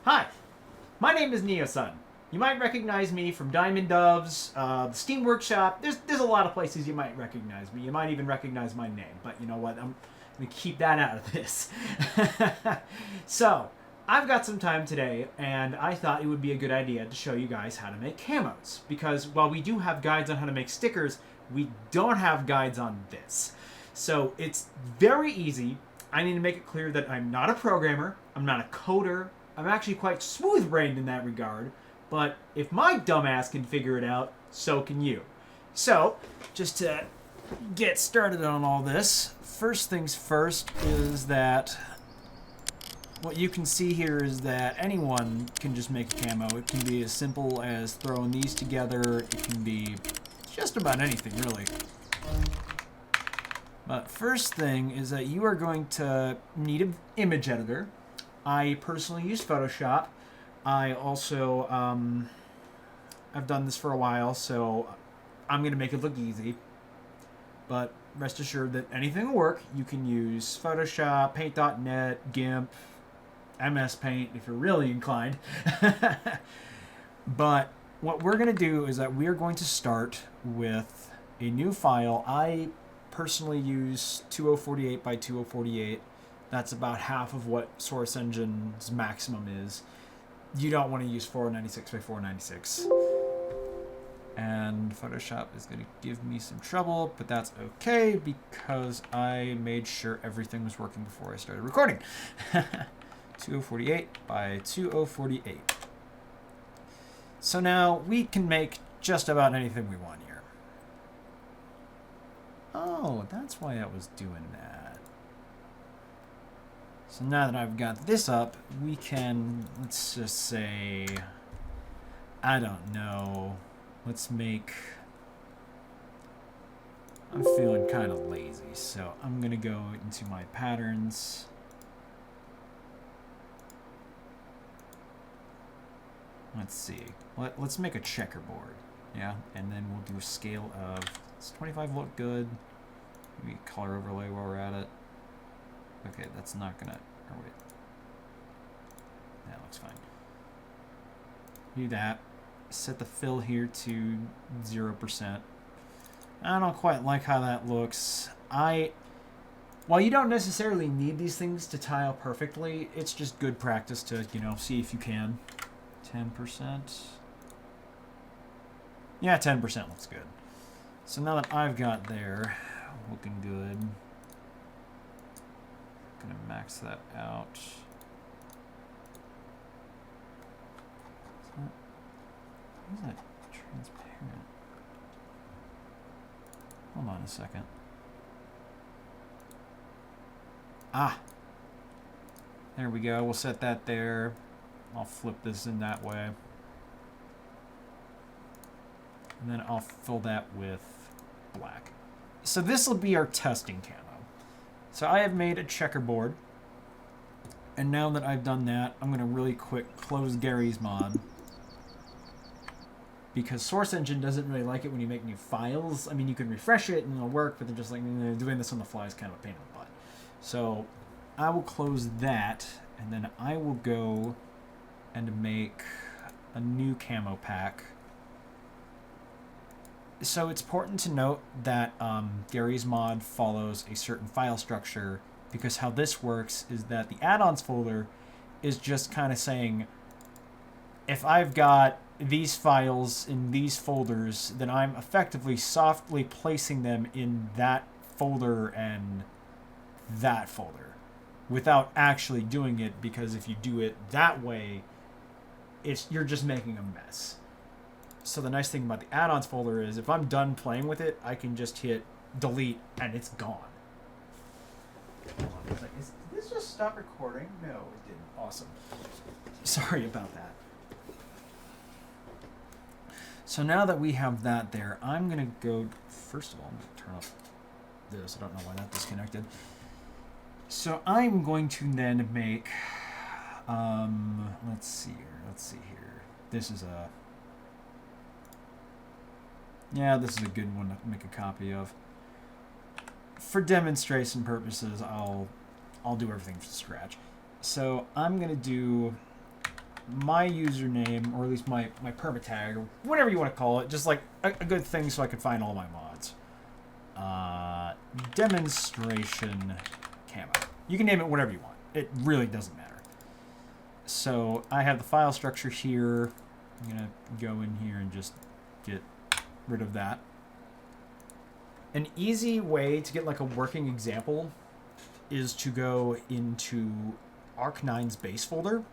Hi, my name is Neosun. You might recognize me from Diamond Doves, the Steam Workshop. There's a lot of places you might recognize me. You might even recognize my name, but you know what? I'm going to keep that out of this. So, I've got some time today, and I thought it would be a good idea to show you guys how to make camos. Because while we do have guides on how to make stickers, we don't have guides on this. So, it's very easy. I need to make it clear that I'm not a programmer, I'm not a coder, I'm actually quite smooth-brained in that regard, but if my dumbass can figure it out, so can you. So, just to get started on all this, first things first is that what you can see here is that anyone can just make a camo. It can be as simple as throwing these together. It can be just about anything, really. But first thing is that you are going to need an image editor. I personally use Photoshop. I also, I've done this for a while, so I'm going to make it look easy. But rest assured that anything will work. You can use Photoshop, Paint.net, GIMP, MS Paint if you're really inclined. But what we're going to do is that we are going to start with a new file. I personally use 2048 by 2048. That's about half of what Source Engine's maximum is. You don't want to use 496 by 496. And Photoshop is going to give me some trouble, but that's okay because I made sure everything was working before I started recording. 2048 by 2048. So now we can make just about anything we want here. Oh, that's why I was doing that. So now that I've got this up, we can, let's just say, I don't know, let's make, I'm feeling kind of lazy, so I'm going to go into my patterns. Let's see, let's make a checkerboard, yeah, and then we'll do a scale of, does 25 look good? Maybe color overlay while we're at it. Okay, that's not gonna, or wait. That looks fine. Do that. Set the fill here to 0%. I don't quite like how that looks. While you don't necessarily need these things to tile perfectly, it's just good practice to, you know, see if you can. 10%. Yeah, 10% looks good. So now that I've got there, looking good. Gonna max that out. Is that transparent? Hold on a second. Ah! There we go. We'll set that there. I'll flip this in that way. And then I'll fill that with black. So this will be our testing camo. So I have made a checkerboard. And now that I've done that, I'm going to really quick close Garry's mod. Because Source Engine doesn't really like it when you make new files. I mean, you can refresh it and it'll work, but they're just like, doing this on the fly is kind of a pain in the butt. So I will close that, and then I will go and make a new camo pack. So it's important to note that Garry's mod follows a certain file structure, because how this works is that the add-ons folder is just kind of saying, if I've got these files in these folders, then I'm effectively softly placing them in that folder and that folder without actually doing it, because if you do it that way, you're just making a mess. So the nice thing about the add-ons folder is if I'm done playing with it, I can just hit delete and it's gone. Hold on a second. Did this just stop recording? No, it didn't. Awesome. Sorry about that. So now that we have that there, I'm going to go, first of all, I'm going to turn off this. I don't know why that disconnected. So I'm going to then make, let's see here. This is a, yeah, this is a good one to make a copy of. For demonstration purposes, I'll do everything from scratch. So I'm going to do my username, or at least my perma tag, or whatever you want to call it, just like a good thing so I can find all my mods. Demonstration camo. You can name it whatever you want. It really doesn't matter. So I have the file structure here. I'm going to go in here and just get rid of that. An easy way to get like a working example is to go into ARC9's base folder,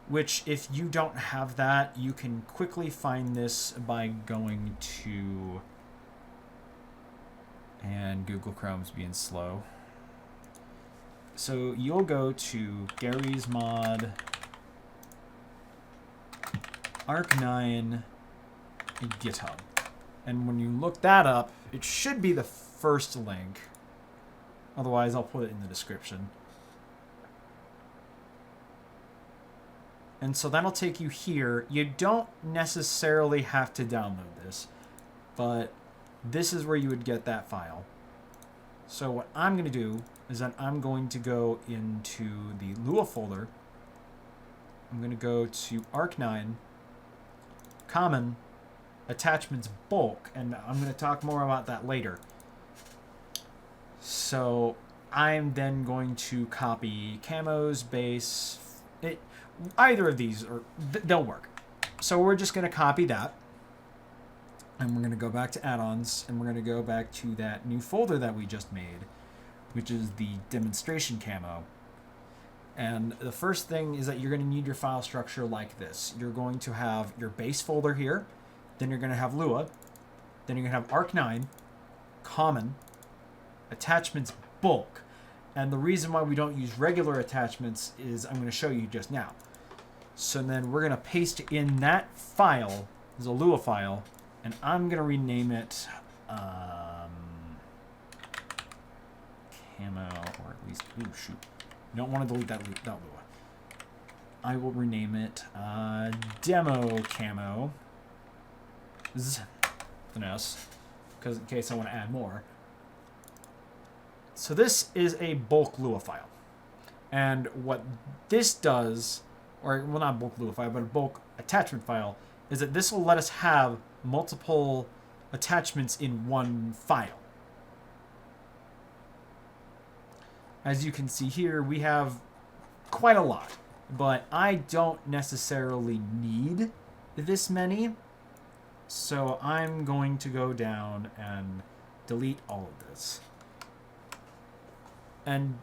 which if you don't have that, you can quickly find this by going to, and Google Chrome's being slow. So you'll go to Garry's mod ARC9 GitHub. And when you look that up, it should be the first link. Otherwise, I'll put it in the description. And so that'll take you here. You don't necessarily have to download this, but this is where you would get that file. So what I'm going to do is that I'm going to go into the Lua folder. I'm going to go to ARC9, Common, Attachments Bulk, and I'm going to talk more about that later. So I'm then going to copy Camos, base, either of these, or they'll work. So we're just going to copy that, and we're going to go back to add-ons, and we're going to go back to that new folder that we just made, which is the demonstration camo. And the first thing is that you're going to need your file structure like this. You're going to have your base folder here, then you're going to have Lua, then you're going to have ARC9, Common, Attachments Bulk. And the reason why we don't use regular attachments is I'm going to show you just now. So then we're going to paste in that file, as a Lua file, and I'm going to rename it camo, or at least, ooh, shoot. You don't want to delete that Lua. I will rename it demo camo. Z, with an S, because in case I want to add more. So this is a bulk Lua file. And what this does, or well, not bulk Lua file, but a bulk attachment file, is that this will let us have multiple attachments in one file. As you can see here, we have quite a lot, but I don't necessarily need this many. So I'm going to go down and delete all of this. And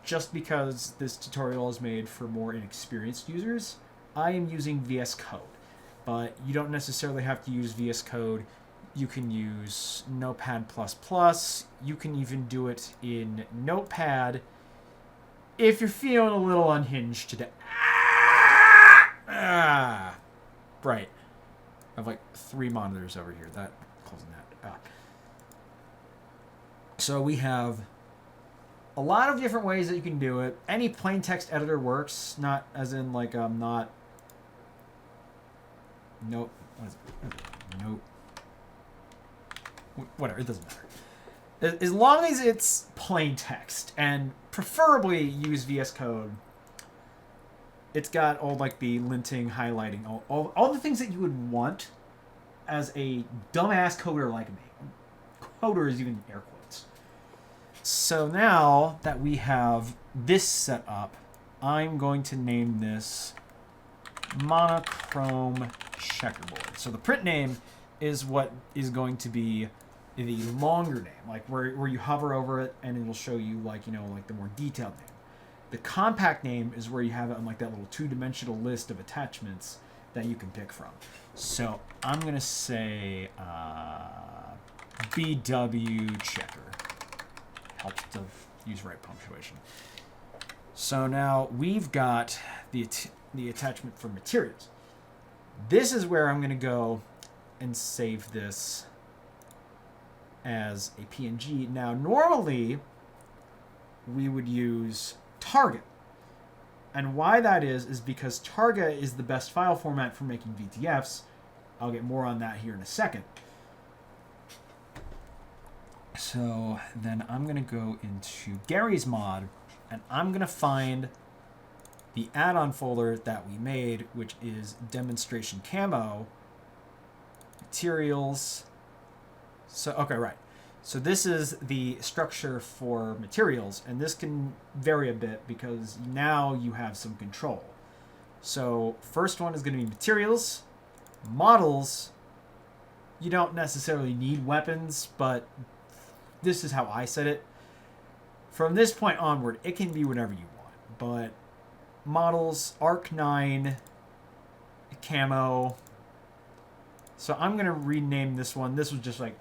just because this tutorial is made for more inexperienced users, I am using VS Code. But you don't necessarily have to use VS Code. You can use Notepad++. You can even do it in Notepad if you're feeling a little unhinged today. Right. I have like 3 monitors over here. That closing that. So we have a lot of different ways that you can do it. Any plain text editor works, not as in like not. Nope. What is it? Nope. Whatever. It doesn't matter. As long as it's plain text, and preferably use VS Code. It's got all like the linting, highlighting, all the things that you would want as a dumbass coder like me. Coder is even air quotes. So now that we have this set up, I'm going to name this monochrome checkerboard. So the print name is what is going to be the longer name, like where you hover over it and it will show you like, you know, like the more detailed name. The compact name is where you have it on like that little 2-dimensional list of attachments that you can pick from. So I'm going to say BW checker. Helps to use right punctuation. So now we've got the attachment for materials. This is where I'm going to go and save this as a PNG. Now normally we would use Target. And why that is because Target is the best file format for making VTFs. I'll get more on that here in a second. So then I'm going to go into Garry's mod, and I'm going to find the add-on folder that we made, which is demonstration camo, materials. So, okay, right. So this is the structure for materials, and this can vary a bit because now you have some control. So first one is going to be materials. Models, you don't necessarily need weapons, but this is how I set it. From this point onward, it can be whatever you want, but models, ARC9, camo. So I'm going to rename this one. This was just like,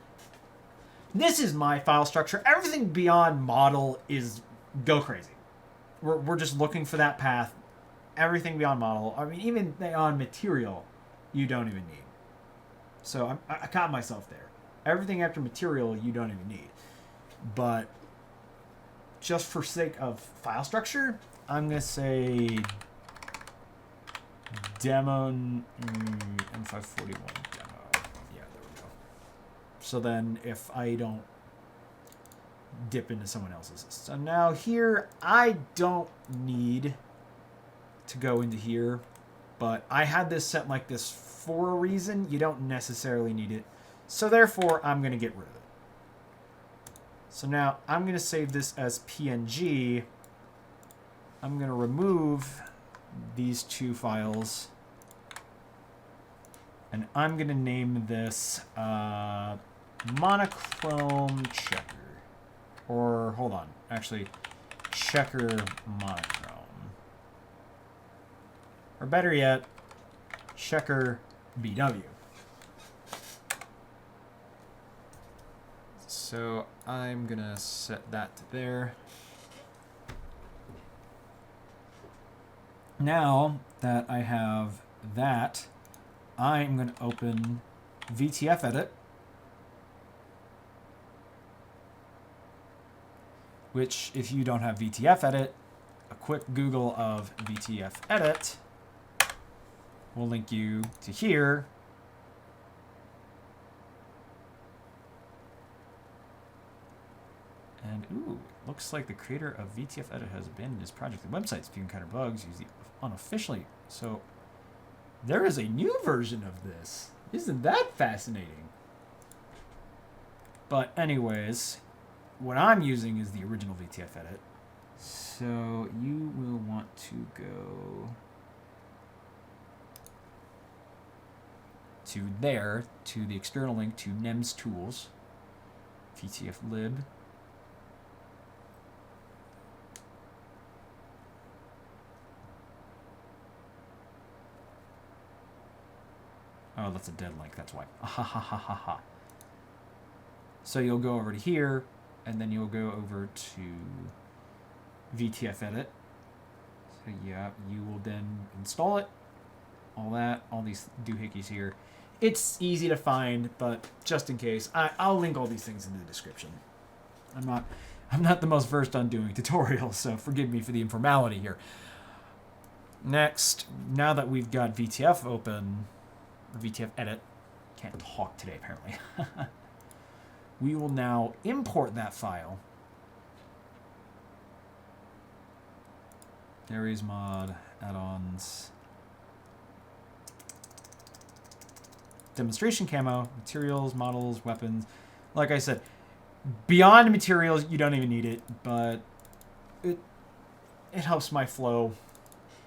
this is my file structure. Everything beyond model is go crazy. We're just looking for that path. Everything beyond model, I mean, even beyond material, you don't even need. So I caught myself there. Everything after material, you don't even need. But just for sake of file structure, I'm going to say demo M541 demo. Yeah, there we go. So then if I don't dip into someone else's. So now here, I don't need to go into here, but I had this set like this for a reason. You don't necessarily need it. So therefore, I'm going to get rid of it. So now I'm going to save this as PNG. I'm going to remove these two files. And I'm going to name this monochrome checker. Or, hold on, actually, checker monochrome. Or better yet, checker BW. So I'm going to set that to there. Now that I have that, I'm going to open VTF edit, which if you don't have VTF edit, a quick Google of VTF edit will link you to here. And ooh, looks like the creator of VTF edit has abandoned his project. The website's few encounter bugs use the unofficially. So there is a new version of this. Isn't that fascinating? But anyways, what I'm using is the original VTF edit. So you will want to go to there, to the external link to NEMS tools, VTF lib. Oh, that's a dead link, that's why. Ha ha ha ha ha. So you'll go over to here, and then you'll go over to VTF edit. So yeah, you will then install it. All that, all these doohickeys here. It's easy to find, but just in case, I'll link all these things in the description. I'm not the most versed on doing tutorials, so forgive me for the informality here. Next, now that we've got VTF open, or VTF edit, can't talk today apparently. We will now import that file. Gary's mod, add-ons, demonstration camo, materials, models, weapons. Like I said, beyond materials, you don't even need it, but it helps my flow.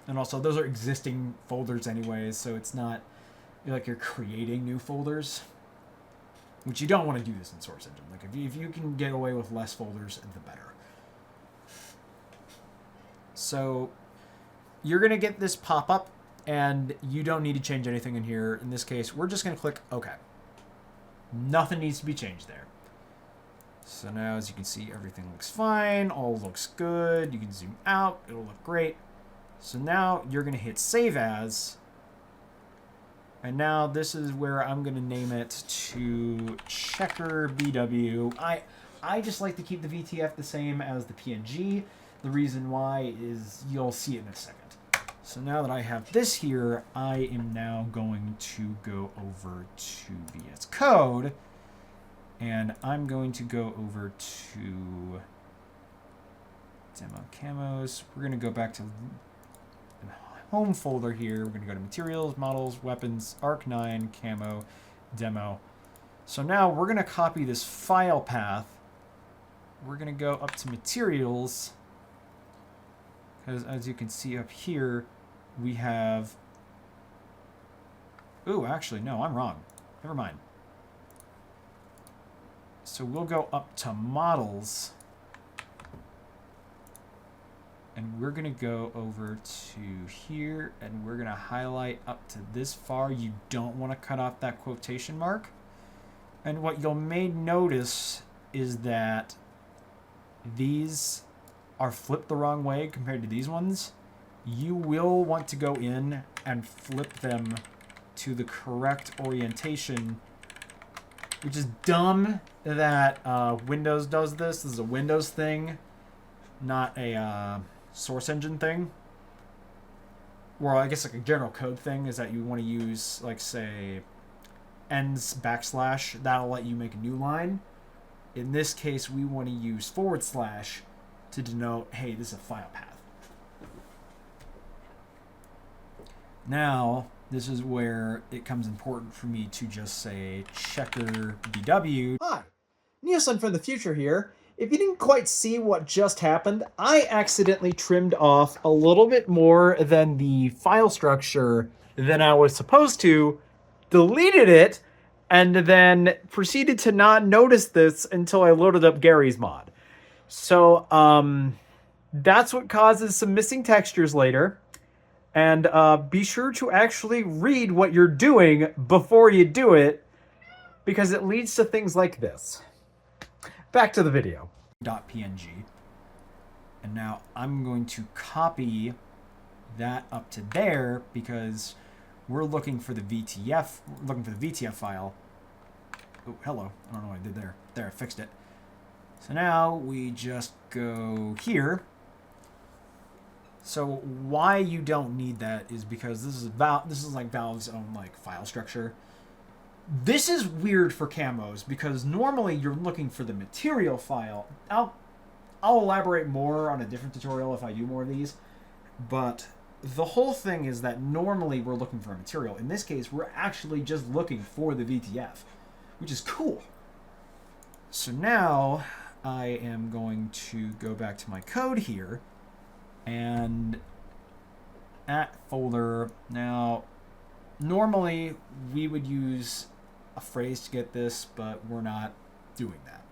And also, those are existing folders anyways, so it's not like you're creating new folders, which you don't want to do this in Source Engine. Like if you can get away with less folders, the better. So you're going to get this pop up, and you don't need to change anything in here. In this case, we're just going to click OK. Nothing needs to be changed there. So now, as you can see, everything looks fine. All looks good. You can zoom out. It'll look great. So now you're going to hit Save As. And now this is where I'm going to name it to checker BW. I just like to keep the VTF the same as the PNG. The reason why is you'll see it in a second. So now that I have this here, I am now going to go over to VS Code. And I'm going to go over to demo camos. We're going to go back to home folder here. We're going to go to materials, models, weapons, ARC9, camo, demo. So now we're going to copy this file path. We're going to go up to materials, because as you can see up here, we have... Ooh, actually, no, I'm wrong. Never mind. So we'll go up to models, and we're going to go over to here, and we're going to highlight up to this far. You don't want to cut off that quotation mark. And what you'll may notice is that these are flipped the wrong way compared to these ones. You will want to go in and flip them to the correct orientation, which is dumb that Windows does this. This is a Windows thing, not a source engine thing. Or I guess like a general code thing is that you want to use, like, say, ends \, that'll let you make a new line. In this case, we want to use / to denote, hey, this is a file path. Now, this is where it comes important for me to just say checker BW. Hi, Neosun from the future here. If you didn't quite see what just happened, I accidentally trimmed off a little bit more than the file structure than I was supposed to, deleted it, and then proceeded to not notice this until I loaded up Garry's mod. So, that's what causes some missing textures later. And be sure to actually read what you're doing before you do it, because it leads to things like this. Back to the video. .png. And now I'm going to copy that up to there because we're looking for the VTF, file. Oh, hello. I don't know what I did there. There, I fixed it. So now we just go here. So why you don't need that is because this is like Valve's own like file structure. This is weird for camos because normally you're looking for the material file. I'll elaborate more on a different tutorial if I do more of these, but the whole thing is that normally we're looking for a material. In this case, we're actually just looking for the VTF, which is cool. So now I am going to go back to my code here and at folder. Now, normally we would use a phrase to get this, but we're not doing that.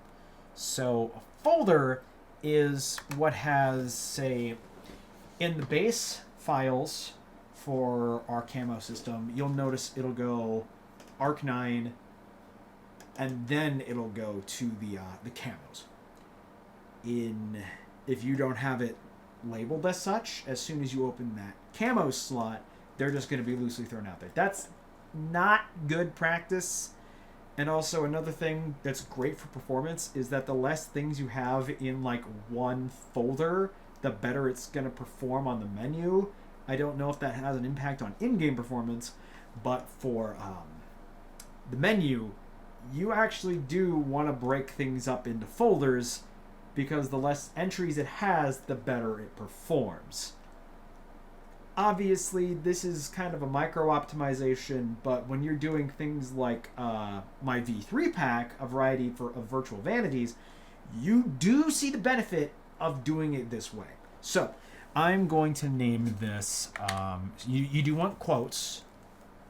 So a folder is what has, say, in the base files for our camo system, you'll notice it'll go ARC9, and then it'll go to the camos. If you don't have it labeled as such, as soon as you open that camo slot, they're just going to be loosely thrown out there. That's not good practice. And also another thing that's great for performance is that the less things you have in like one folder, the better it's going to perform on the menu. I don't know if that has an impact on in-game performance, but for the menu, you actually do want to break things up into folders because the less entries it has, the better it performs. Obviously, this is kind of a micro-optimization, but when you're doing things like my V3 pack, a variety of virtual vanities, you do see the benefit of doing it this way. So, I'm going to name this, you do want quotes,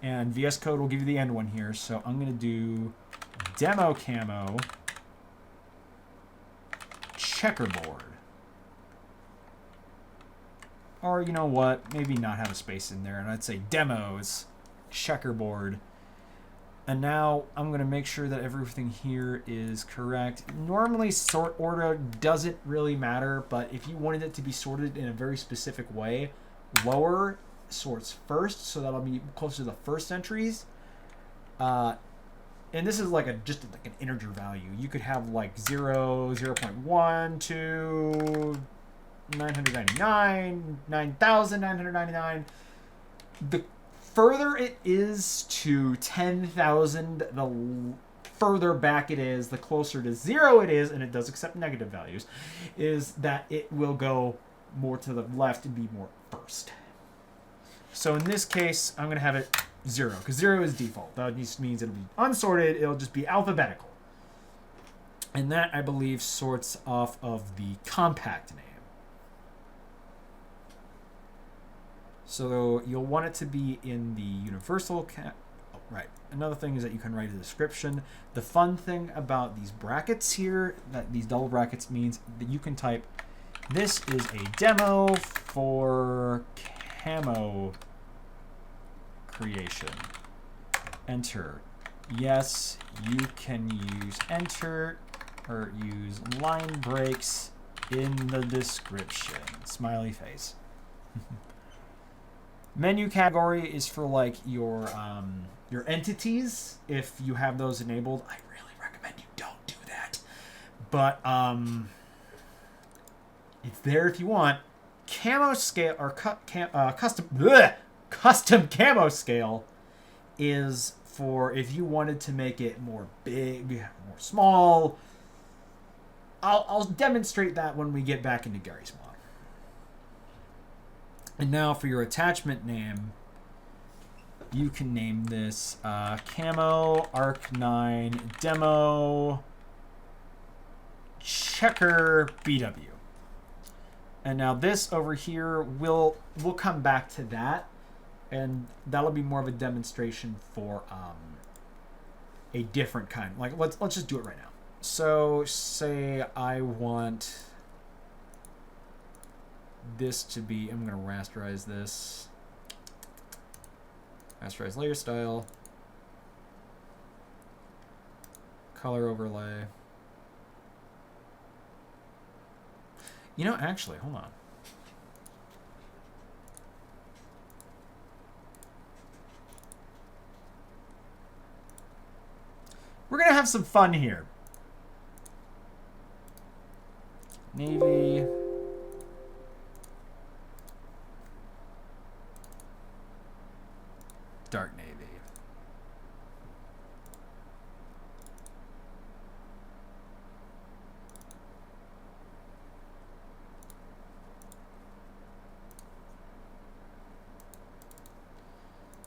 and VS Code will give you the end one here, so I'm going to do demo camo checkerboard. Or, you know what, maybe not have a space in there, and I'd say demos checkerboard. And now I'm going to make sure that everything here is correct. Normally sort order doesn't really matter, but if you wanted it to be sorted in a very specific way, lower sorts first, so that'll be closer to the first entries. And this is like just like an integer value. You could have like 0, 0.1, 2, 999, 9,999. The further it is to 10,000, the further back it is, the closer to 0 it is, and it does accept negative values, is that it will go more to the left and be more first. So in this case, I'm going to have it 0, because 0 is default. That just means it'll be unsorted. It'll just be alphabetical. And that, I believe, sorts off of the compact name. So you'll want it to be in the universal... right. Another thing is that you can write a description. The fun thing about these brackets here, that these double brackets, means that you can type, this is a demo for camo creation. Enter. Yes, you can use enter or use line breaks in the description. Smiley face. Menu category is for like your entities. If you have those enabled, I really recommend you don't do that. But it's there if you want. Camo scale or custom camo scale is for if you wanted to make it more big, more small. I'll demonstrate that when we get back into Garry's mod. And now for your attachment name, you can name this Camo ARC9 Demo Checker BW. And now this over here, we'll come back to that, and that'll be more of a demonstration for a different kind. Like let's just do it right now. So say I want this to be, I'm going to rasterize this. Rasterize layer style. Color overlay. You know, actually, hold on. We're going to have some fun here. Navy. Dark navy.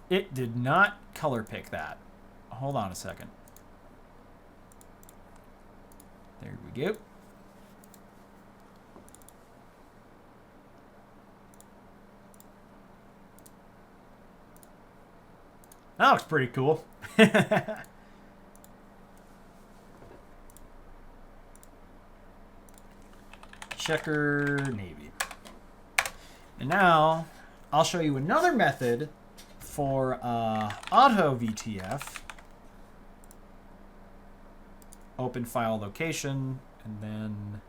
It did not color pick that. Hold on a second. There we go. That looks pretty cool. Checker navy. And now I'll show you another method for AutoVTF. Open file location and then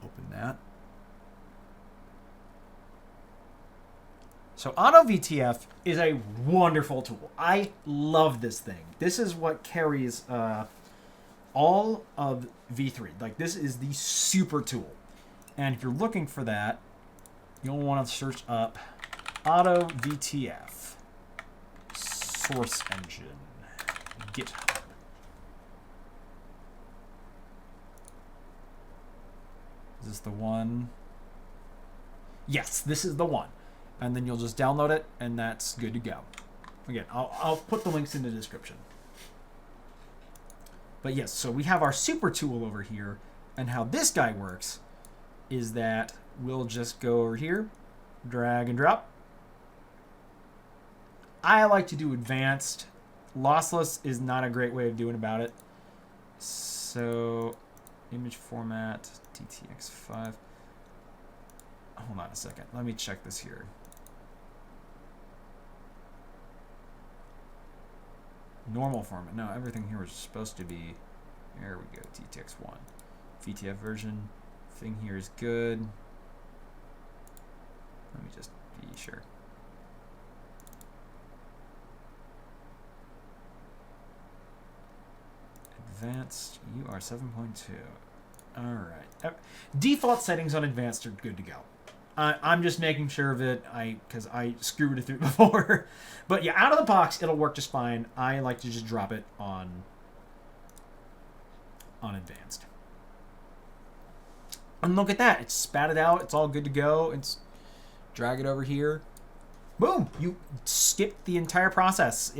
open that. So AutoVTF is a wonderful tool. I love this thing. This is what carries all of V3. Like, this is the super tool. And if you're looking for that, you'll want to search up AutoVTF source engine GitHub. Is this the one? Yes, this is the one. And then you'll just download it, and that's good to go. Again, I'll put the links in the description. But yes, so we have our super tool over here, and how this guy works is that we'll just go over here, drag and drop. I like to do advanced. Lossless is not a great way of doing about it. So, image format, TTX5. Hold on a second. Let me check this here. Normal format. No, everything here is supposed to be. There we go. TTX1. VTF version. Thing here is good. Let me just be sure. Advanced. You are 7.2. All right. Default settings on advanced are good to go. I'm just making sure of it, because I screwed it through before. But yeah, out of the box, it'll work just fine. I like to just drop it on advanced. And look at that. It's spat it out. It's all good to go. It's drag it over here. Boom! You skip the entire process.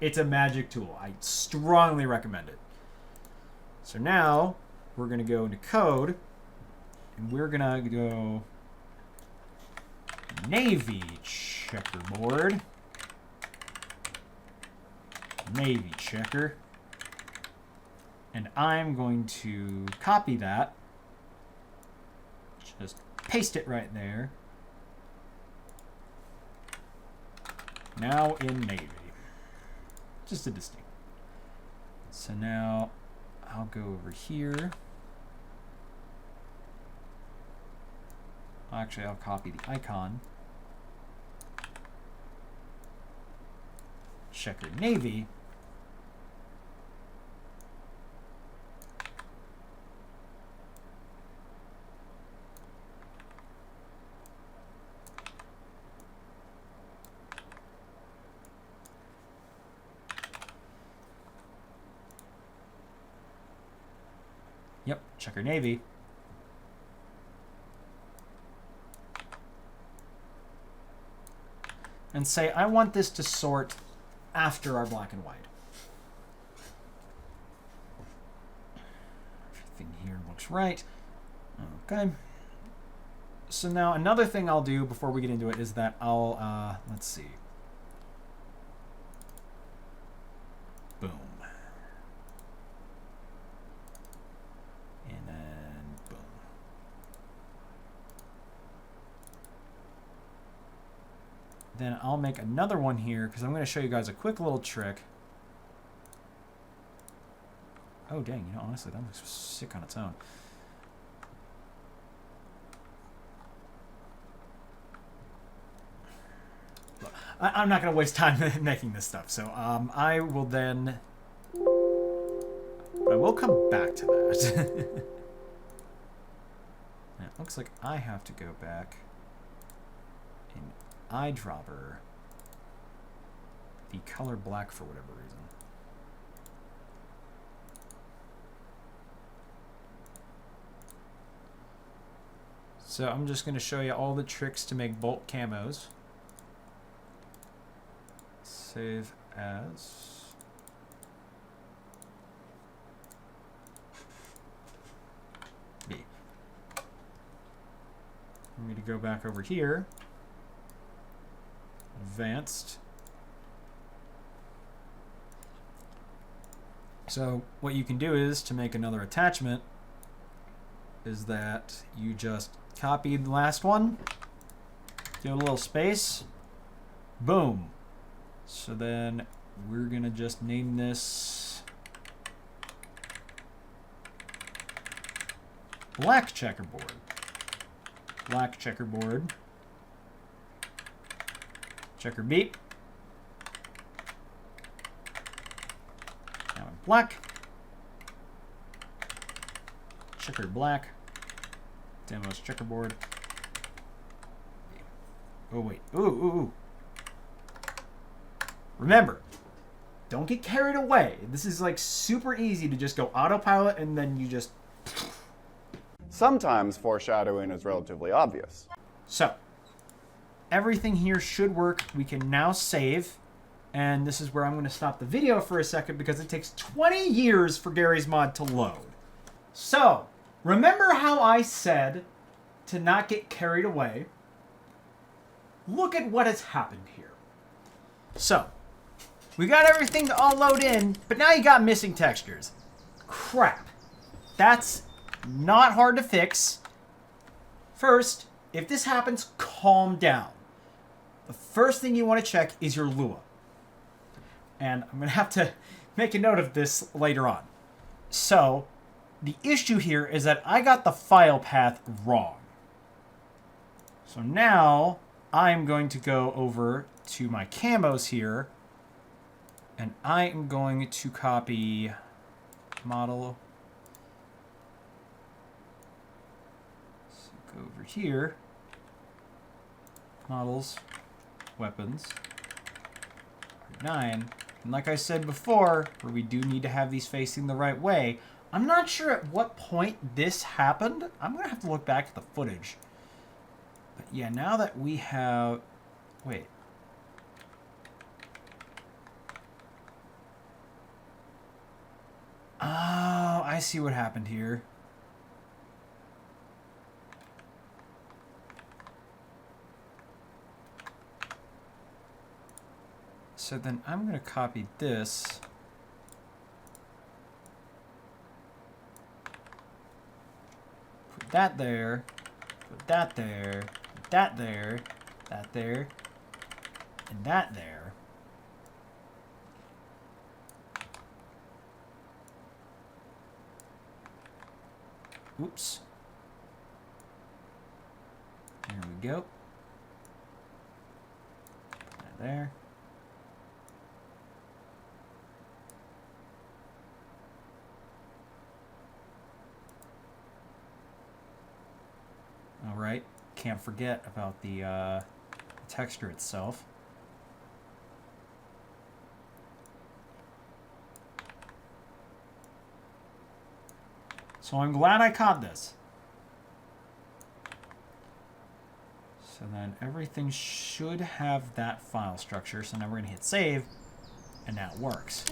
It's a magic tool. I strongly recommend it. So now we're going to go into code, and we're going to go Navy checkerboard. Navy checker. And I'm going to copy that. Just paste it right there. Now in Navy. Just a distinct. So now I'll go over here. Actually, I'll copy the icon. Checker Navy. Yep, checker Navy. And say, I want this to sort after our black and white. Everything here looks right. Okay. So now another thing I'll do before we get into it is that I'll, let's see. Boom. And then boom. Then I'll make another one here because I'm going to show you guys a quick little trick. Oh, dang. You know, honestly, that looks sick on its own. Look, I'm not going to waste time making this stuff. So I will then... But I will come back to that. Now, it looks like I have to go back in eyedropper the color black for whatever reason. So I'm just going to show you all the tricks to make bulk camos. Save as. B. I'm going to go back over here. Advanced. So what you can do is to make another attachment is that you just copy the last one, give it a little space, boom. So then we're gonna just name this black checkerboard. Black checkerboard. Checker beep. Now in black. Checker black. Demos checkerboard. Oh wait. Ooh, ooh, ooh. Remember, don't get carried away. This is like super easy to just go autopilot and then you just... Sometimes foreshadowing is relatively obvious. So, everything here should work. We can now save. And this is where I'm going to stop the video for a second because it takes 20 years for Garry's mod to load. So, remember how I said to not get carried away? Look at what has happened here. So, we got everything to all load in, but now you got missing textures. Crap. That's not hard to fix. First, if this happens, calm down. The first thing you want to check is your Lua. And I'm going to have to make a note of this later on. So, the issue here is that I got the file path wrong. So now, I'm going to go over to my camos here, and I am going to copy model. So go over here, models, weapons, ARC9. And like I said before, where we do need to have these facing the right way, I'm not sure at what point this happened. I'm going to have to look back at the footage. But Yeah, now that we have... Wait. Oh, I see what happened here. So then I'm going to copy this. Put that there. Put that there. Put that there. That there. And that there. Oops. There we go. Put that there. Alright, can't forget about the texture itself. So I'm glad I caught this. So then everything should have that file structure. So now we're going to hit save, and that works.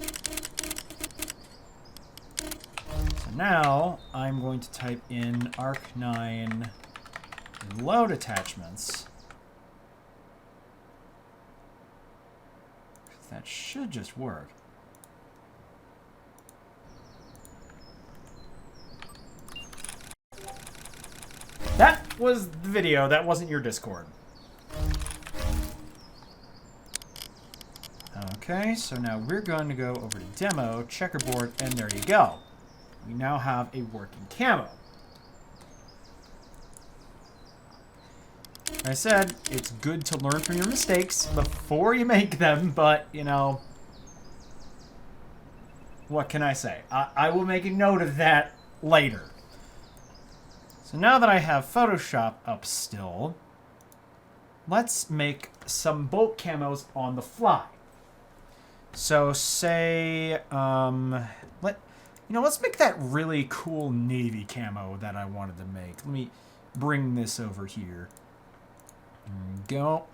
So now I'm going to type in ARC9 load attachments. That should just work. That was the video. That wasn't your Discord. Okay, so now we're going to go over to demo, checkerboard, and there you go. We now have a working camo. Like I said, it's good to learn from your mistakes before you make them, but, you know, what can I say? I will make a note of that later. So now that I have Photoshop up still, let's make some bulk camos on the fly. So say, let's make that really cool navy camo that I wanted to make. Let me bring this over here. There we go.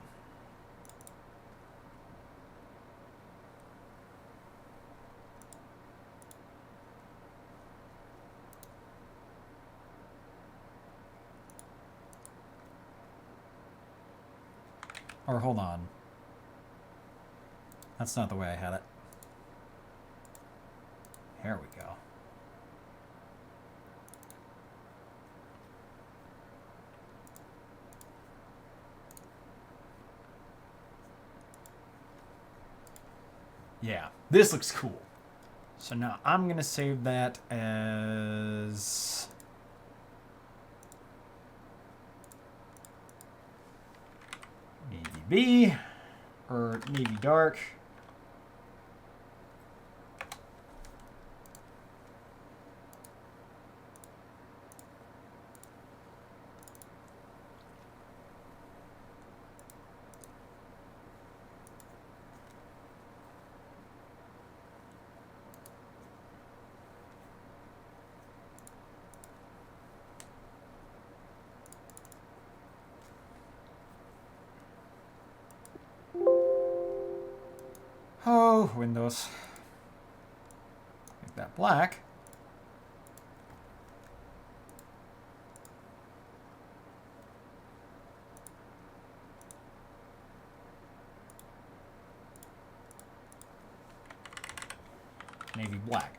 Or hold on. That's not the way I had it. Here we go. Yeah, this looks cool. So now I'm going to save that as... Navy B, or Navy Dark. Oh, Windows. Make that black. Navy black.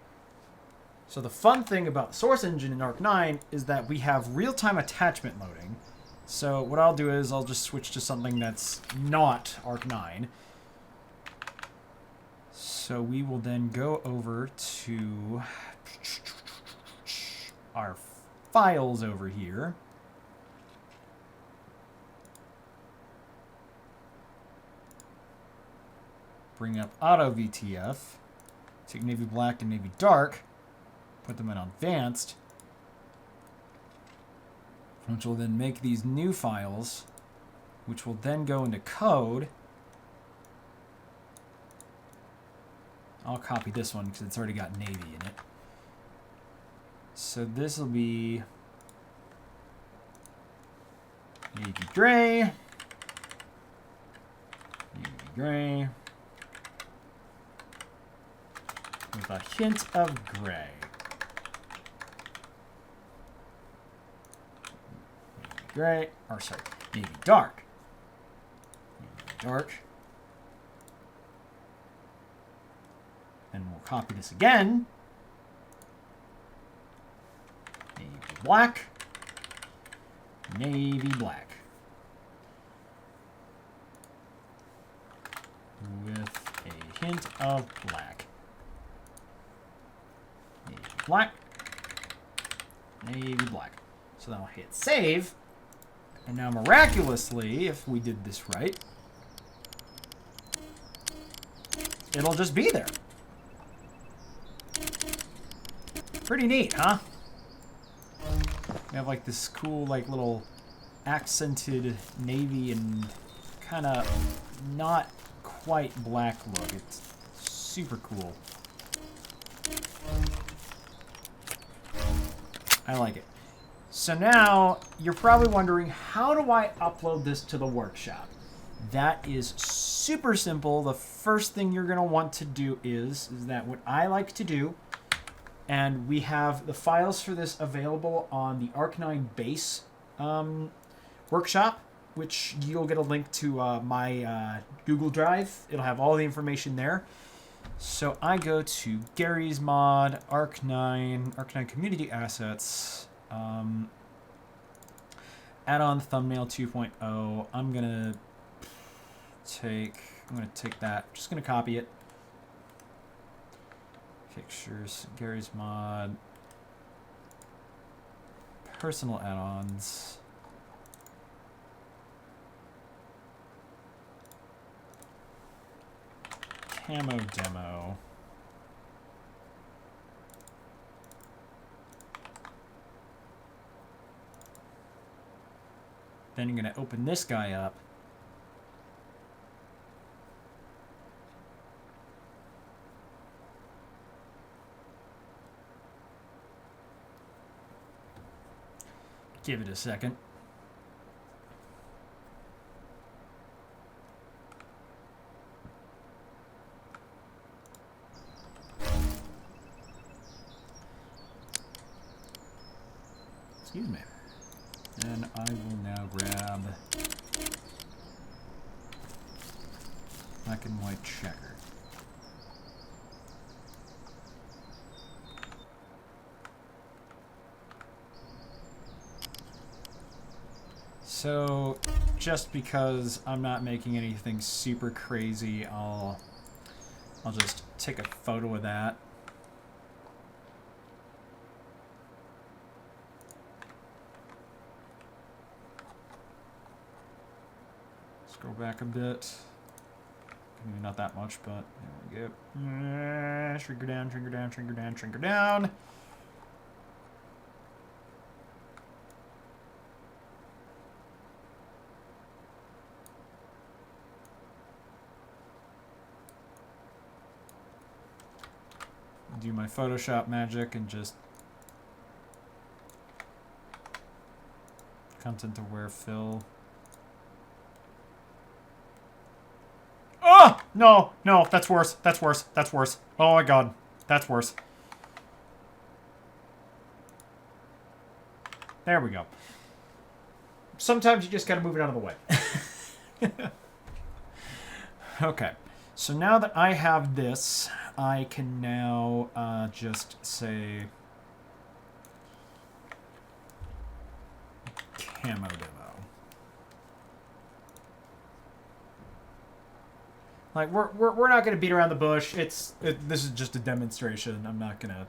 So the fun thing about the source engine in ARC9 is that we have real-time attachment loading. So what I'll do is I'll just switch to something that's not ARC9. So we will then go over to our files over here. Bring up AutoVTF. Take Navy Black and Navy Dark. Put them in Advanced. Which will then make these new files. Which will then go into code. I'll copy this one because it's already got Navy in it. So this will be Navy gray. Navy gray. With a hint of gray. Navy gray, or sorry, navy dark. Navy dark. And we'll copy this again. Navy black. Navy black. With a hint of black. Navy black. Navy black. So then I'll hit save. And now miraculously, if we did this right, it'll just be there. Pretty neat, huh? We have like this cool, like little accented navy and kind of not quite black look. It's super cool. I like it. So now you're probably wondering, how do I upload this to the workshop? That is super simple. The first thing you're going to want to do is that what I like to do, and we have the files for this available on the ARC9 base workshop, which you'll get a link to my Google Drive. It'll have all the information there. So I go to Garry's mod, ARC9 Community Assets, add-on thumbnail 2.0. I'm gonna take that. Just gonna copy it. Pictures, Garry's mod, personal add-ons. Camo demo. Then you're going to open this guy up. Give it a second. Excuse me. And I will now grab black and white checker. So, just because I'm not making anything super crazy, I'll just take a photo of that. Scroll back a bit. Maybe not that much, but there we go. Shrink her down, shrink her down, shrink her down, shrink her down. Do my Photoshop magic and just content aware fill. Oh! No, no, that's worse. That's worse. That's worse. Oh my god. That's worse. There we go. Sometimes you just gotta move it out of the way. Okay. So now that I have this, I can now just say camo demo. Like we're not gonna beat around the bush. This is just a demonstration. I'm not gonna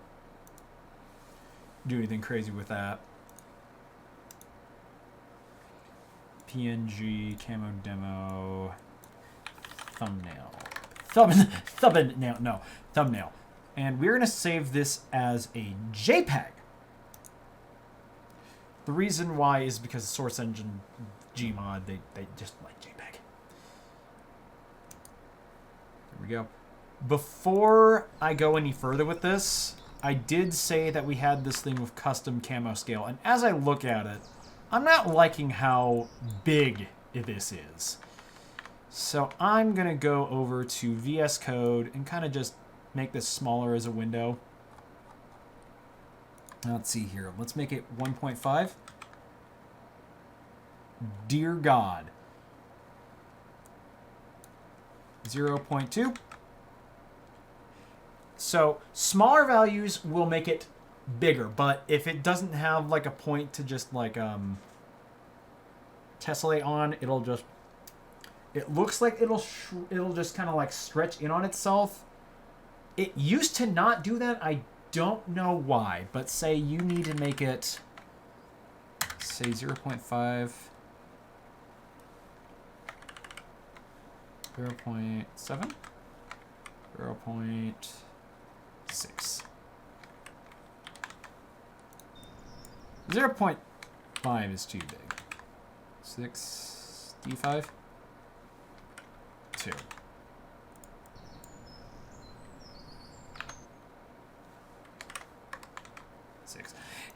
do anything crazy with that. PNG camo demo thumbnail. Thumbnail. And we're going to save this as a JPEG. The reason why is because the source engine Gmod, they just like JPEG. There we go. Before I go any further with this, I did say that we had this thing with custom camo scale. And as I look at it, I'm not liking how big this is. So I'm going to go over to VS Code and kind of just make this smaller as a window. Let's see here. Let's make it 1.5. Dear God. 0.2. So smaller values will make it bigger, but if it doesn't have like a point to just like tessellate on, it'll just, it looks like it'll just kind of like stretch in on itself. It used to not do that. I don't know why, but say you need to make it, say 0.5, 0.7, 0.6. 0.5 is too big. 6, D5, 2.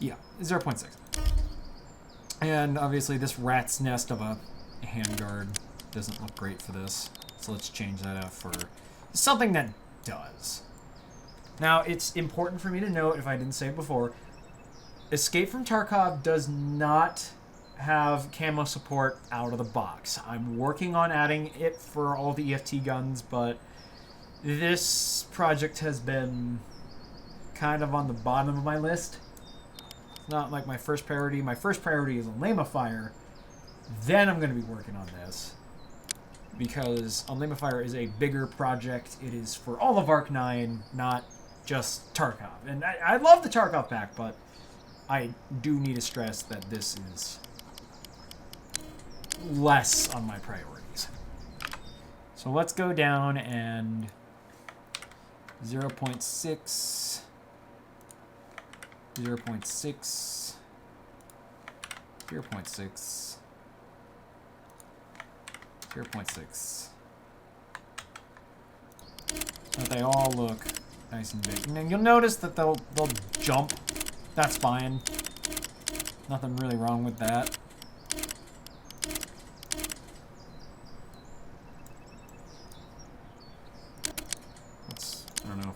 Yeah, 0.6. And obviously this rat's nest of a handguard doesn't look great for this. So let's change that out for something that does. Now, it's important for me to note, if I didn't say it before, Escape from Tarkov does not have camo support out of the box. I'm working on adding it for all the EFT guns, but this project has been kind of on the bottom of my list. Not like my first priority. My first priority is Unlamifire. Then I'm going to be working on this. Because Unlamifire is a bigger project. It is for all of ARC9, not just Tarkov. And I love the Tarkov pack, but I do need to stress that this is less on my priorities. So let's go down and 0.6... 0.6, 0.6, 0.6. So they all look nice and big. And you'll notice that they'll jump. That's fine. Nothing really wrong with that. Let's, I don't know,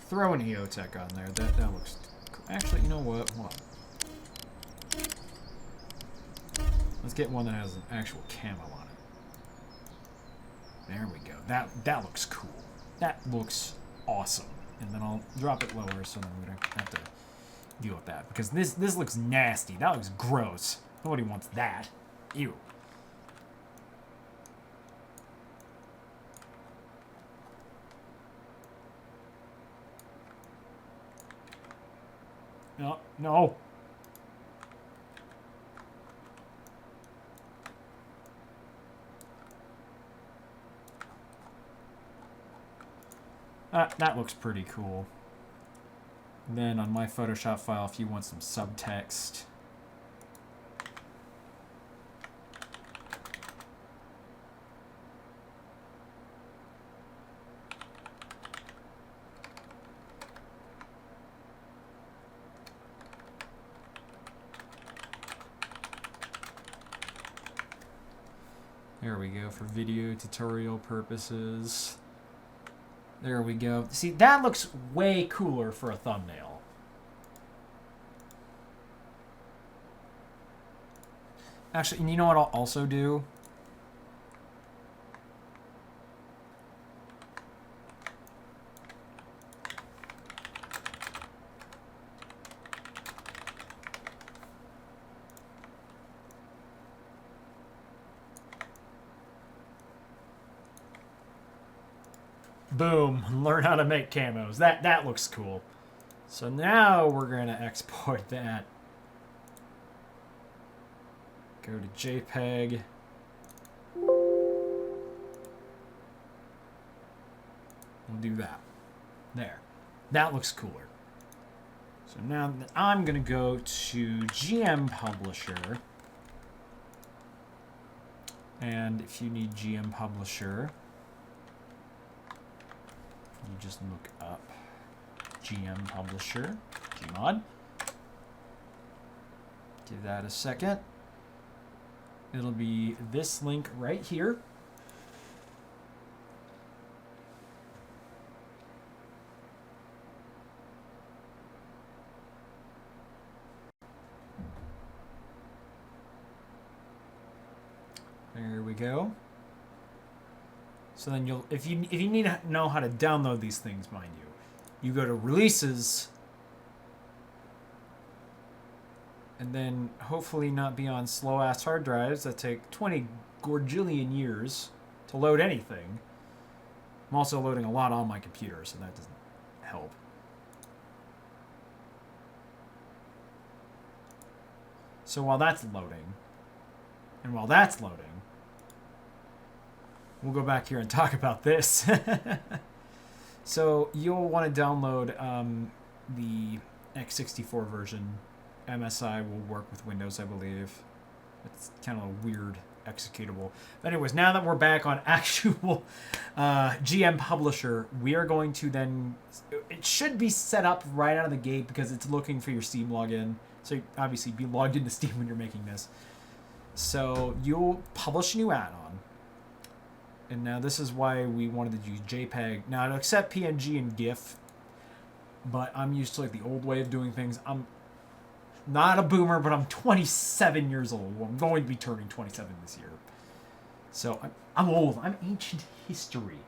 throw an EOTech on there. That looks cool. Actually, you know what? Hold on. Let's get one that has an actual camo on it. There we go. That looks cool. That looks awesome. And then I'll drop it lower so then we don't have to deal with that. Because this looks nasty. That looks gross. Nobody wants that. Ew. No, no. That looks pretty cool. And then on my Photoshop file, if you want some subtext. There we go, for video tutorial purposes. There we go. See, that looks way cooler for a thumbnail. Actually, and you know what I'll also do? Boom, learn how to make camos. That looks cool. So now we're going to export that. Go to JPEG. We'll do that. There. That looks cooler. So now I'm going to go to GMPublisher. And if you need GMPublisher, you just look up GMPublisher, Gmod. Give that a second. It'll be this link right here. There we go. So then you'll, if you need to know how to download these things, mind you, you go to releases, and then hopefully not be on slow ass hard drives that take 20 gorgillion years to load anything. I'm also loading a lot on my computer, so that doesn't help. So while that's loading, and while that's loading, we'll go back here and talk about this. So you'll want to download the x64 version. MSI will work with Windows, I believe. It's kind of a weird executable. But anyways, now that we're back on actual GMPublisher, we are going to then... It should be set up right out of the gate because it's looking for your Steam login. So obviously be logged into Steam when you're making this. So you'll publish a new add-on. And now this is why we wanted to use JPEG. Now it'll accept PNG and GIF, but I'm used to like the old way of doing things. I'm not a boomer, but I'm 27 years old. Well, I'm going to be turning 27 this year. So I'm old. I'm ancient history.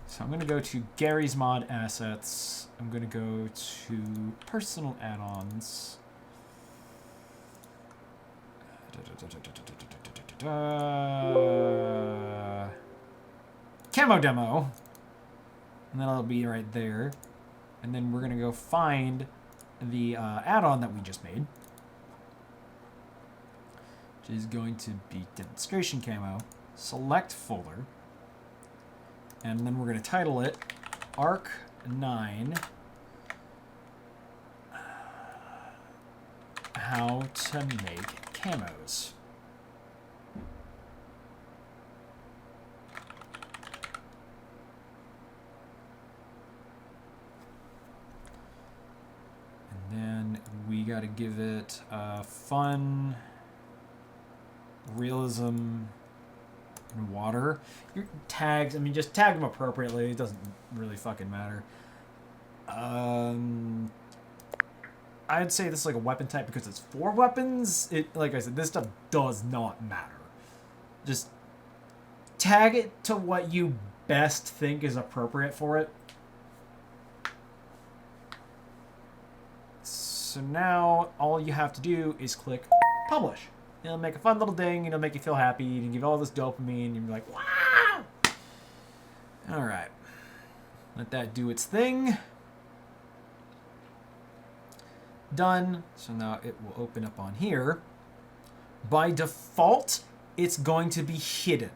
So I'm going to go to Garry's Mod Assets. I'm going to go to Personal Add-ons. Camo demo, and then it'll be right there, and then we're gonna go find the add-on that we just made, which is going to be demonstration camo. Select folder, and then we're gonna title it ARC9 how to make camos. Then we got to give it fun, realism, and water. Your tags, I mean, just tag them appropriately. It doesn't really fucking matter. I'd say this is like a weapon type because it's for weapons. Like I said, this stuff does not matter. Just tag it to what you best think is appropriate for it. So now all you have to do is click publish. It'll make a fun little ding. It'll make you feel happy. You can give all this dopamine. And you're like, wow! All right. Let that do its thing. Done. So now it will open up on here. By default, it's going to be hidden.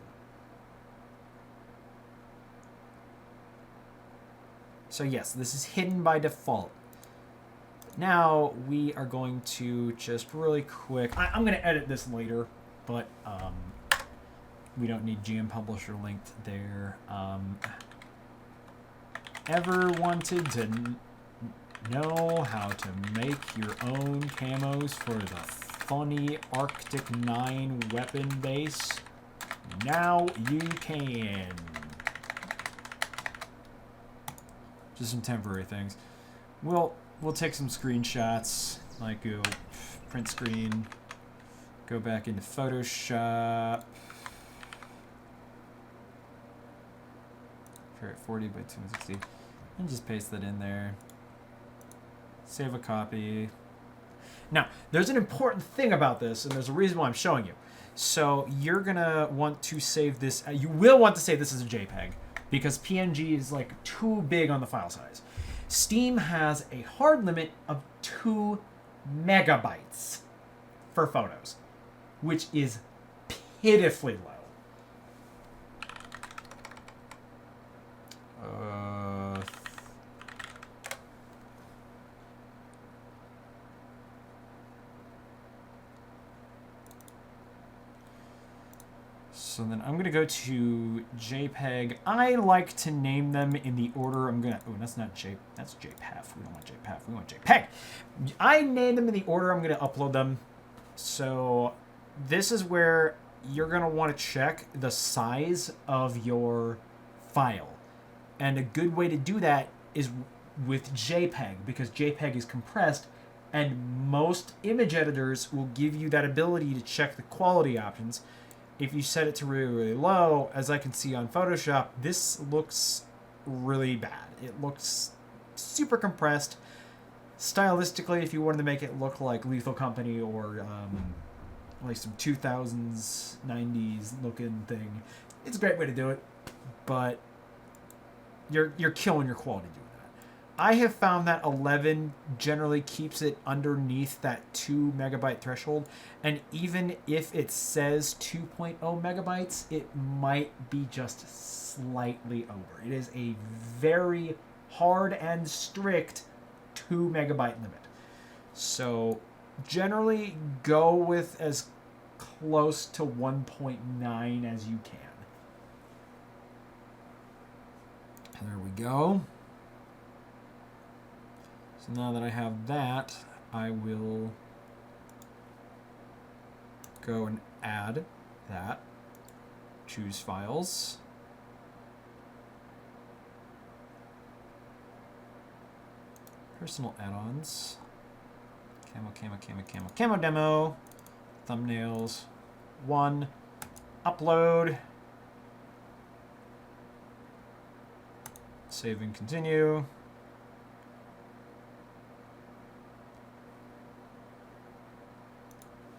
So yes, this is hidden by default. Now we are going to just really quick... I'm going to edit this later, but we don't need GMPublisher linked there. Ever wanted to know how to make your own camos for the funny ARC9 weapon base? Now you can. Just some temporary things. We'll take some screenshots, like go print screen, go back into Photoshop, for 40 by 260, and just paste that in there. Save a copy. Now, there's an important thing about this, and there's a reason why I'm showing you. So you're gonna want to save this, you will want to save this as a JPEG, because PNG is like too big on the file size. Steam has a hard limit of 2 megabytes for photos, which is pitifully low. So then I'm going to go to JPEG. I like to name them in the order I'm going to... Oh, that's not J... That's JPEG. We don't want JPEG. We want JPEG. I name them in the order I'm going to upload them. So this is where you're going to want to check the size of your file. And a good way to do that is with JPEG, because JPEG is compressed, and most image editors will give you that ability to check the quality options. If you set it to really, really low, as I can see on Photoshop, this looks really bad. It looks super compressed. Stylistically, if you wanted to make it look like Lethal Company or like some 2000s, 90s looking thing, it's a great way to do it, but you're killing your quality doing that. I have found that 11 generally keeps it underneath that 2 megabyte threshold, and even if it says 2.0 megabytes, it might be just slightly over. It is a very hard and strict 2 megabyte limit. So generally go with as close to 1.9 as you can. There we go. So now that I have that, I will go and add that. Choose files. Personal add-ons. Camo demo. Thumbnails. 1. Upload. Save and continue.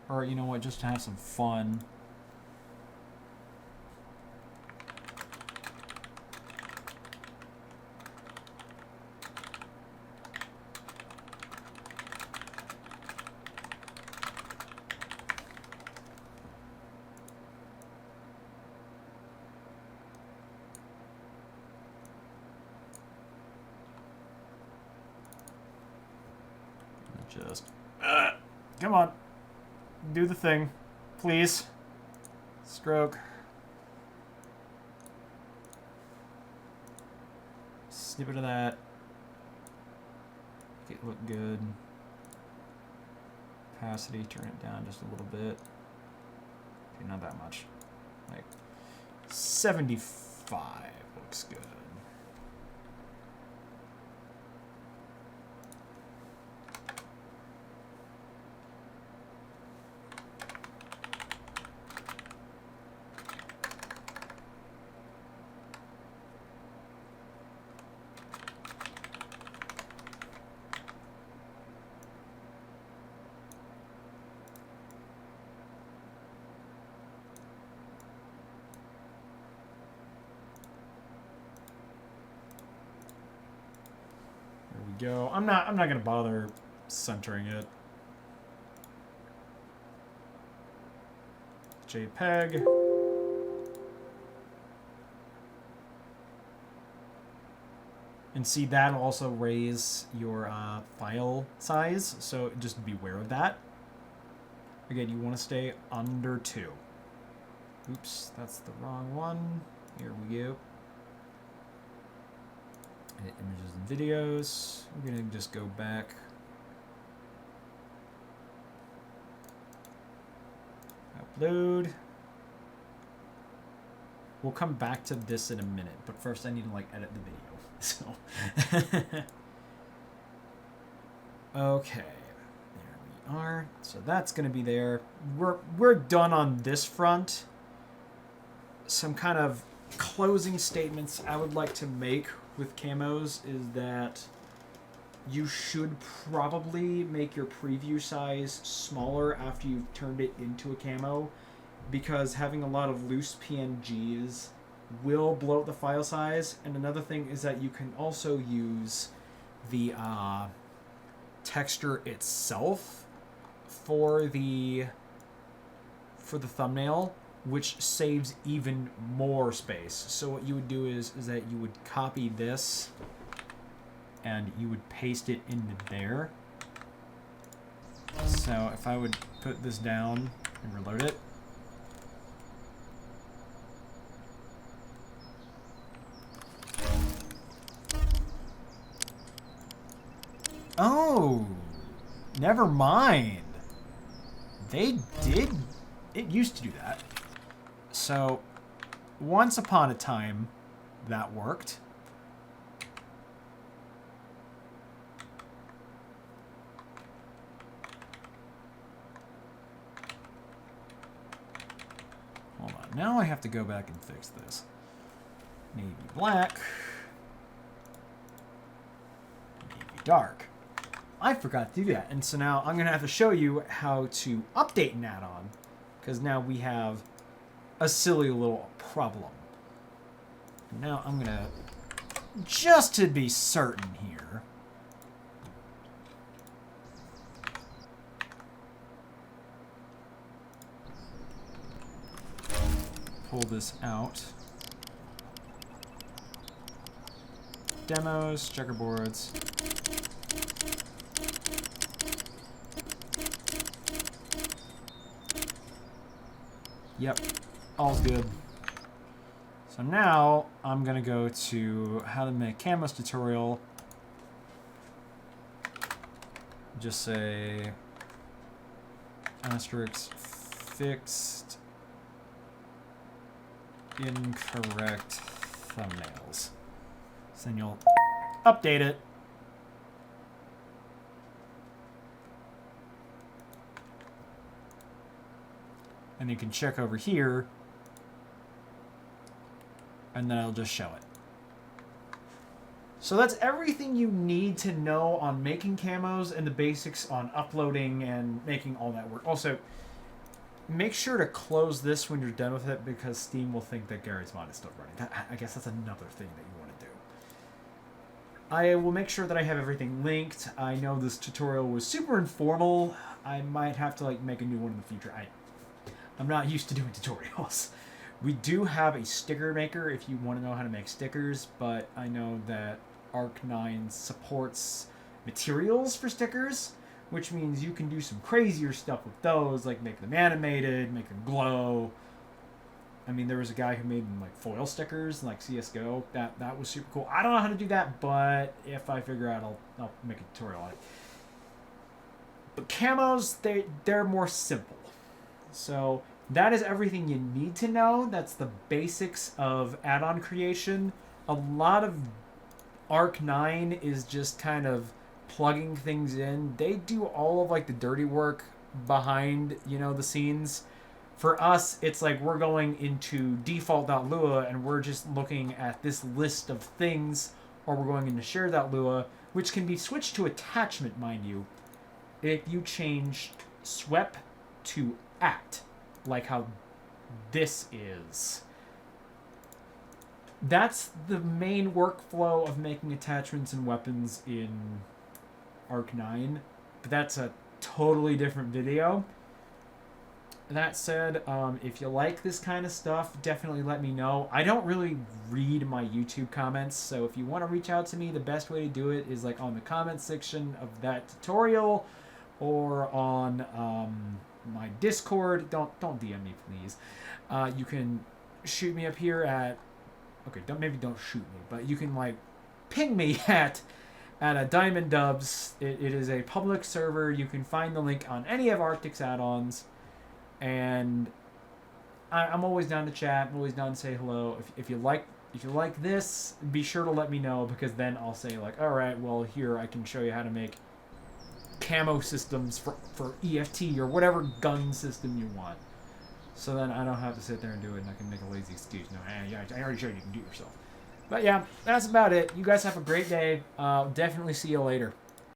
Or, you know what, just to have some fun. Just, come on. Do the thing, please. Stroke. Snippet of that. Make it look good. Opacity, turn it down just a little bit. Okay, not that much. Like 75 looks good. Go. I'm not gonna bother centering it. JPEG. And see, that'll also raise your file size, so just beware of that. Again, you want to stay under 2. Oops, that's the wrong one. Here we go. Edit images and videos. We're going to just go back. Upload. We'll come back to this in a minute, but first I need to edit the video. So okay. There we are. So that's going to be there. We're done on this front. Some kind of closing statements I would like to make with camos is that you should probably make your preview size smaller after you've turned it into a camo, because having a lot of loose PNGs will bloat the file size. And another thing is that you can also use the texture itself for the thumbnail, which saves even more space. So what you would do is that you would copy this and you would paste it into there. So if I would put this down and reload it, Oh, never mind. They did. It used to do that. So, once upon a time, that worked. Hold on. Now I have to go back and fix this. Navy black. Navy dark. I forgot to do that. And so now I'm going to have to show you how to update an add-on. Because now we have a silly little problem. Now I'm going to, just to be certain here, pull this out. Demos, checkerboards. Yep, all's good. So now I'm gonna go to how to make Camos tutorial. Just say asterisk fixed incorrect thumbnails. So then you'll update it. And you can check over here, and then I'll just show it. So that's everything you need to know on making camos and the basics on uploading and making all that work. Also, make sure to close this when you're done with it because Steam will think that Garry's mod is still running. I guess that's another thing that you want to do. I will make sure that I have everything linked. I know this tutorial was super informal. I might have to make a new one in the future. I'm not used to doing tutorials. We do have a sticker maker if you want to know how to make stickers, but I know that ARC9 supports materials for stickers, which means you can do some crazier stuff with those, like make them animated, make them glow. I mean, there was a guy who made them like foil stickers, like CSGO. That was super cool. I don't know how to do that, but if I figure out, I'll make a tutorial on it. But camos, they're more simple. So that is everything you need to know. That's the basics of add-on creation. A lot of ARC9 is just kind of plugging things in. They do all of the dirty work behind, the scenes. For us, it's like we're going into default.lua and we're just looking at this list of things, or we're going into share.lua, which can be switched to attachment, mind you, if you change swep to at, like how this is. That's the main workflow of making attachments and weapons in ARC9, but that's a totally different video. That said, if you like this kind of stuff, definitely let me know. I don't really read my YouTube comments, so if you want to reach out to me, the best way to do it is on the comments section of that tutorial, or on my Discord. Don't DM me, please. You can shoot me up here at, okay, don't shoot me, but you can ping me at a Diamond Dubs. It is a public server. You can find the link on any of Arctic's add-ons, and I'm always down to chat. I'm always down to say hello. If you like this, be sure to let me know, because then I'll say all right, well, here I can show you how to make camo systems for EFT or whatever gun system you want. So then I don't have to sit there and do it, and I can make a lazy excuse. No, yeah, I already showed you can do it yourself. But yeah, that's about it. You guys have a great day. Definitely see you later.